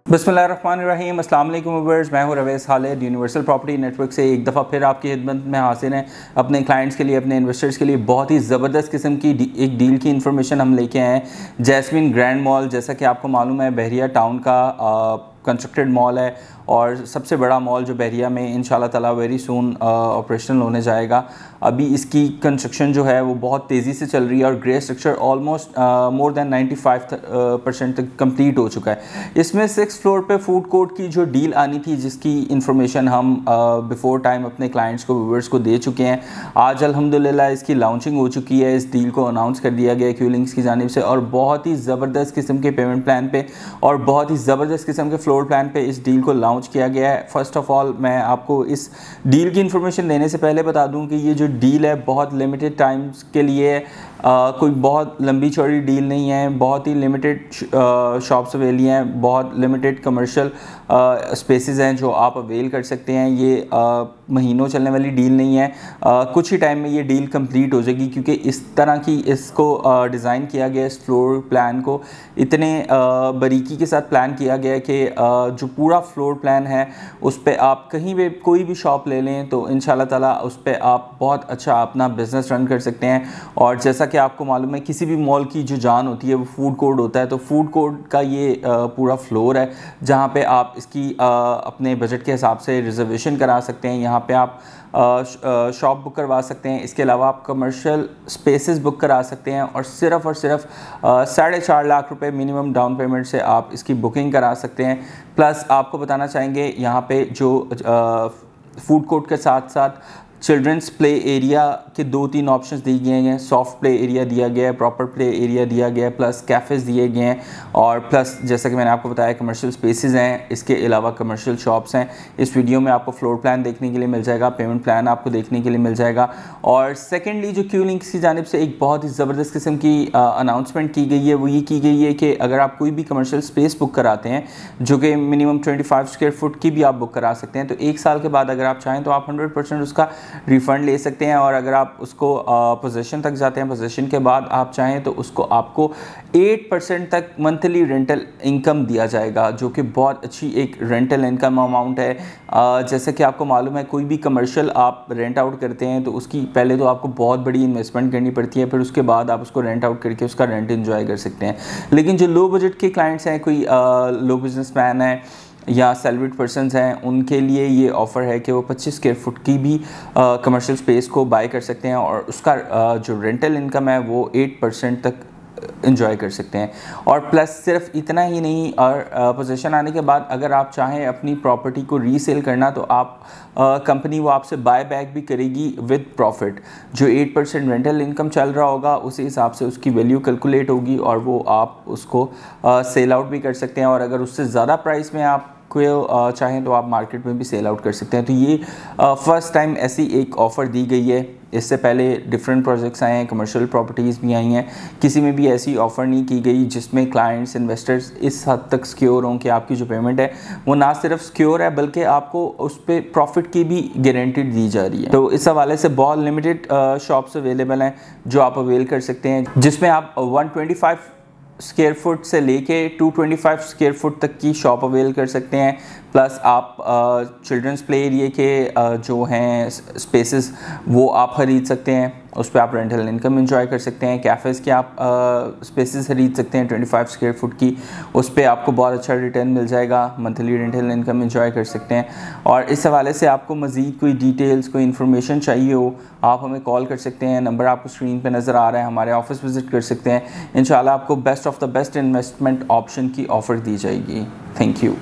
बिस्मिल्लाहिर्रहमानिर्रहीम, अस्सलाम वालेकुम व्यूअर्स। मैं हूं रवेस खालिद, यूनिवर्सल प्रॉपर्टी नेटवर्क से एक दफ़ा फिर आपकी खिदमत में हाजिर हैं। अपने क्लाइंट्स के लिए, अपने इन्वेस्टर्स के लिए एक ज़बरदस्त किस्म की एक डील की इन्फॉर्मेशन हम लेके आए हैं। जैस्मिन ग्रैंड मॉल, जैसा कि आपको मालूम है, बहरिया टाउन का कंस्ट्रक्टेड मॉल है और सबसे बड़ा मॉल जो बहरिया में इंशाल्लाह ताला वेरी सून ऑपरेशनल होने जाएगा। अभी इसकी कंस्ट्रक्शन जो है वो बहुत तेज़ी से चल रही है और grey structure almost more than 95% तक कंप्लीट हो चुका है। इसमें 6th फ्लोर पे फूड कोर्ट की जो डील आनी थी, जिसकी इन्फॉर्मेशन हम बिफोर टाइम अपने क्लाइंट्स को, व्यूअर्स को दे चुके हैं। आज अल्हम्दुलिल्लाह इसकी लॉन्चिंग हो चुकी है। इस डील को अनाउंस कर दिया गया क्यू लिंक्स की जानिब से और बहुत ही ज़बरदस्त किस्म के पेमेंट प्लान पे और बहुत ही ज़बरदस्त किस्म के फ्लोर प्लान पे इस डील को लॉन्च किया गया है। फ़र्स्ट ऑफ़ ऑल मैं आपको इस डील की इन्फॉर्मेशन देने से पहले बता दूं कि ये जो डील है बहुत लिमिटेड टाइम्स के लिए, कोई बहुत लंबी चौड़ी डील नहीं है। बहुत ही लिमिटेड शॉप्स अवेली हैं, बहुत लिमिटेड कमर्शियल स्पेसेस हैं जो आप अवेल कर सकते हैं। ये महीनों चलने वाली डील नहीं है। कुछ ही टाइम में ये डील कंप्लीट हो जाएगी, क्योंकि इस तरह की इसको डिज़ाइन किया गया, इस फ्लोर प्लान को इतने बारीकी के साथ प्लान किया गया कि जो पूरा फ्लोर प्लान है उस पर आप कहीं भी कोई भी शॉप ले लें तो इंशाल्लाह ताला उस पर आप बहुत अच्छा अपना बिज़नेस रन कर सकते हैं। और जैसा कि आपको मालूम है, किसी भी मॉल की जो जान होती है वो फूड कोर्ट होता है, तो फूड कोर्ट का ये पूरा फ्लोर है जहाँ पे आप इसकी अपने बजट के हिसाब से रिजर्वेशन करा सकते हैं। यहाँ पे आप शॉप बुक करवा सकते हैं। इसके अलावा आप कमर्शियल स्पेसेस बुक करा सकते हैं और सिर्फ 4.5 लाख रुपए मिनिमम डाउन पेमेंट से आप इसकी बुकिंग करा सकते हैं। प्लस आपको बताना चाहेंगे, यहाँ पे जो फूड कोर्ट के साथ साथ चिल्ड्रंस प्ले एरिया के 2-3 ऑप्शंस दिए गए हैं। सॉफ्ट प्ले एरिया दिया गया है, प्रॉपर प्ले एरिया दिया गया है, प्लस कैफ़ेज़ दिए गए हैं और प्लस जैसा कि मैंने आपको बताया कमर्शियल स्पेसेस हैं। इसके अलावा कमर्शियल शॉप्स हैं। इस वीडियो में आपको फ्लोर प्लान देखने के लिए मिल जाएगा, पेमेंट प्लान आपको देखने के लिए मिल जाएगा। और सेकेंडली जो क्यू लिंक्स की जानिब से एक बहुत ही ज़बरदस्त किस्म की अनाउंसमेंट की गई है, वो ये की गई है कि अगर आप कोई भी कमर्शियल स्पेस बुक कराते हैं, जो कि मिनिमम 25 स्क्वायर फुट की भी आप बुक करा सकते हैं, तो 1 साल के बाद अगर आप चाहें तो आप 100% उसका रिफ़ंड ले सकते हैं। और अगर आप उसको पोजीशन तक जाते हैं, पोजीशन के बाद आप चाहें तो उसको आपको 8% तक मंथली रेंटल इनकम दिया जाएगा, जो कि बहुत अच्छी एक रेंटल इनकम अमाउंट है। जैसे कि आपको मालूम है, कोई भी कमर्शियल आप रेंट आउट करते हैं तो उसकी पहले तो आपको बहुत बड़ी इन्वेस्टमेंट करनी पड़ती है, फिर उसके बाद आप उसको रेंट आउट करके उसका रेंट एंजॉय कर सकते हैं। लेकिन जो लो बजट के क्लाइंट्स हैं, कोई लो बिजनेसमैन है या सैलरीड पर्सनस हैं, उनके लिए ये ऑफ़र है कि वो 25 स्क्वायर फुट की भी कमर्शियल स्पेस को बाय कर सकते हैं और उसका जो रेंटल इनकम है वो 8% तक इंजॉय कर सकते हैं। और प्लस सिर्फ इतना ही नहीं, और पोजीशन आने के बाद अगर आप चाहें अपनी प्रॉपर्टी को रीसेल करना तो आप कंपनी वो आपसे बाय बैक भी करेगी विद प्रॉफिट। जो 8% रेंटल इनकम चल रहा होगा उसी हिसाब से उसकी वैल्यू कैलकुलेट होगी और वो आप उसको सेल आउट भी कर सकते हैं। और अगर उससे ज़्यादा प्राइस में आप चाहें तो आप मार्केट में भी सेल आउट कर सकते हैं। तो ये फर्स्ट टाइम ऐसी एक ऑफ़र दी गई है। इससे पहले डिफरेंट प्रोजेक्ट्स आए हैं, कमर्शियल प्रॉपर्टीज़ भी आई हैं, किसी में भी ऐसी ऑफ़र नहीं की गई जिसमें क्लाइंट्स, इन्वेस्टर्स इस हद तक सिक्योर हों कि आपकी जो पेमेंट है वो ना सिर्फ सिक्योर है बल्कि आपको उस पर प्रॉफिट की भी गारंटी दी जा रही है। तो इस हवाले से बहुत लिमिटेड शॉप्स अवेलेबल हैं जो आप अवेल कर सकते हैं, जिसमें आप 125 स्क्वायर फुट से लेके 225 स्क्वायर फुट तक की शॉप अवेल कर सकते हैं। प्लस आप चिल्ड्रंस प्ले एरिया के जो हैं स्पेसेस वो आप ख़रीद सकते हैं, उस पर आप रेंटल इनकम एंजॉय कर सकते हैं। कैफ़ेज़ के आप स्पेसेस खरीद सकते हैं 25 स्क्वायर फुट की, उस पर आपको बहुत अच्छा रिटर्न मिल जाएगा, मंथली रेंटल इनकम एंजॉय कर सकते हैं। और इस हवाले से आपको मज़ीद कोई डिटेल्स, कोई इन्फॉर्मेशन चाहिए हो, आप हमें कॉल कर सकते हैं। नंबर आपको स्क्रीन पर नज़र आ रहा है। हमारे ऑफिस विज़िट कर सकते हैं। इंशाल्लाह आपको best of the best investment option की ऑफ़र दी जाएगी। Thank you.